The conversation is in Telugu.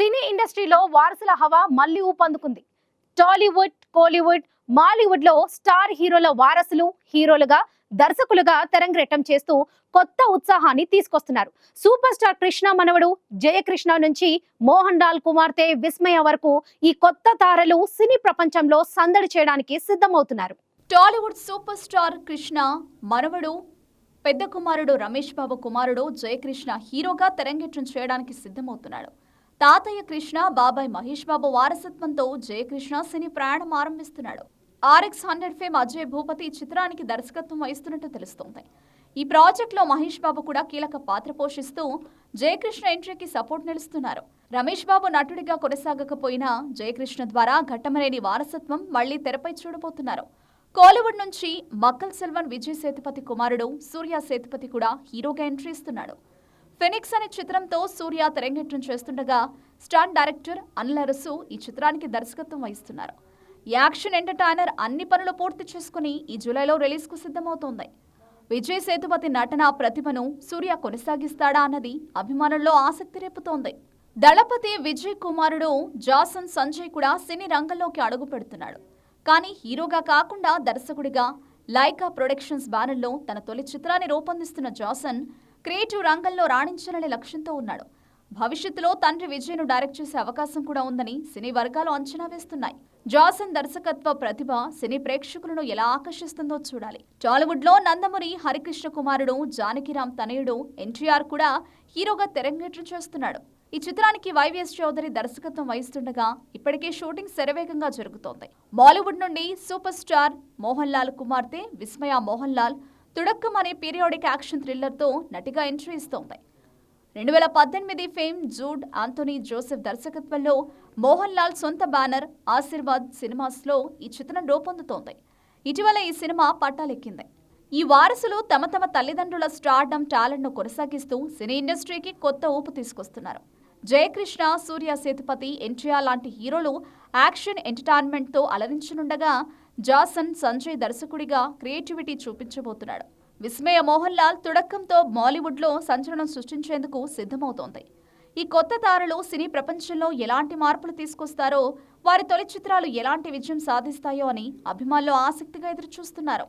సినీ ఇండస్ట్రీలో వారసుల హవా మళ్లీ ఊపందుకుంది. టాలీవుడ్, కోలీవుడ్, మాలీవుడ్ లో స్టార్ హీరోల వారసులు హీరోలుగా, దర్శకులుగా తెరంగేట్రం చేస్తూ కొత్త ఉత్సాహాన్ని తీసుకొస్తున్నారు. సూపర్ స్టార్ కృష్ణ మనవడు జయకృష్ణ నుంచి మోహన్ లాల్ కుమార్తె విస్మయ వరకు ఈ కొత్త తారలు సినీ ప్రపంచంలో సందడి చేయడానికి సిద్ధమవుతున్నారు. టాలీవుడ్ సూపర్ స్టార్ కృష్ణ మనవడు పెద్ద కుమారుడు రమేష్ బాబు కుమారుడు జయకృష్ణ హీరోగా తెరంగేట్రం చేయడానికి సిద్ధమవుతున్నాడు. తాతయ్య కృష్ణ, బాబాయ్ మహేష్ బాబు వారసత్వంతో జయకృష్ణ సినీ ప్రయాణం ఆరంభిస్తున్నాడు. RX100 ఫేమ్ అజయ్ భూపతి చిత్రానికి దర్శకత్వం వహిస్తున్నట్టు తెలుస్తోంది. ఈ ప్రాజెక్టులో మహేష్ బాబు కూడా కీలక పాత్ర పోషిస్తూ జయకృష్ణ ఎంట్రీకి సపోర్ట్ నిలుస్తున్నారు. రమేష్ బాబు నటుడిగా కొనసాగకపోయినా జయకృష్ణ ద్వారా ఘట్టమనేని వారసత్వం మళ్లీ తెరపై చూడబోతున్నారు. కోలీవుడ్ నుంచి మక్కల్ సెల్వన్ విజయ్ సేతుపతి కుమారుడు సూర్య సేతుపతి కూడా హీరోగా ఎంట్రీ ఇస్తున్నాడు. ఫెనిక్స్ అనే చిత్రంతో సూర్య తెరంగేట్రం చేస్తుండగా స్టంట్ డైరెక్టర్ అనిల్ అరసు ఈ చిత్రానికి దర్శకత్వం వహిస్తున్నారు. యాక్షన్ ఎంటర్టైనర్ అన్ని పనులు పూర్తి చేసుకుని ఈ జూలైలో రిలీజ్కు సిద్ధమవుతోంది. విజయ్ సేతుపతి నటన ప్రతిభను సూర్య కొనసాగిస్తాడా అన్నది అభిమానుల్లో ఆసక్తి రేపుతోంది. దళపతి విజయ్ కుమారుడు జాసన్ సంజయ్ కూడా సినీ రంగంలోకి అడుగు పెడుతున్నాడు. కానీ హీరోగా కాకుండా దర్శకుడిగా లైకా ప్రొడక్షన్స్ బ్యానర్లో తన తొలి చిత్రాన్ని రూపొందిస్తున్న జాసన్ క్రియేటివ్ రంగంలో రాణించాలనే లక్ష్యంతో ఉన్నాడు. భవిష్యత్తులో తండ్రి విజయ్ను డైరెక్ట్ చేసే అవకాశం కూడా ఉందని సినీ వర్గాలు అంచనా వేస్తున్నాయి. జాసన్ దర్శకత్వ ప్రతిభ సినీ ప్రేక్షకులను ఎలా ఆకర్షిస్తుందో చూడాలి. టాలీవుడ్ లో నందమూరి హరికృష్ణ కుమారుడు జానకిరామ్ తనయుడు ఎన్టీఆర్ కూడా హీరోగా తెరంగేట్రం చేస్తున్నాడు. ఈ చిత్రానికి వైవిఎస్ చౌదరి దర్శకత్వం వహిస్తుండగా ఇప్పటికే షూటింగ్ శరవేగంగా జరుగుతోంది. బాలీవుడ్ నుండి సూపర్ స్టార్ మోహన్ లాల్ కుమార్తె విస్మయ మోహన్ లాల్ తుడక్కం అనే పీరియాడిక్ యాక్షన్ థ్రిల్లర్తో నటిగా ఎంట్రీ ఇస్తోంది. 2018 ఫేమ్ జూడ్ ఆంథోనీ జోసెఫ్ దర్శకత్వంలో మోహన్ లాల్ సొంత బ్యానర్ ఆశీర్వాద్ సినిమాస్లో ఈ చిత్రం రూపొందుతోంది. ఇటీవల ఈ సినిమా పట్టాలెక్కింది. ఈ వారసులు తమ తల్లిదండ్రుల స్టార్డమ్ టాలెంట్ను కొనసాగిస్తూ సినీ ఇండస్ట్రీకి కొత్త ఊపు తీసుకొస్తున్నారు. జయకృష్ణ, సూర్య సేతుపతి, ఎన్టీఆర్ లాంటి హీరోలు యాక్షన్ ఎంటర్టైన్మెంట్తో అలరించనుండగా జాసన్ సంజయ్ దర్శకుడిగా క్రియేటివిటీ చూపించబోతున్నాడు. విస్మయ మోహన్ లాల్ తుడక్కంతో బాలీవుడ్లో సంచలనం సృష్టించేందుకు సిద్ధమవుతోంది. ఈ కొత్త తారలు సినీ ప్రపంచంలో ఎలాంటి మార్పులు తీసుకొస్తారో, వారి తొలి చిత్రాలు ఎలాంటి విజయం సాధిస్తాయో అని అభిమానులు ఆసక్తిగా ఎదురుచూస్తున్నారు.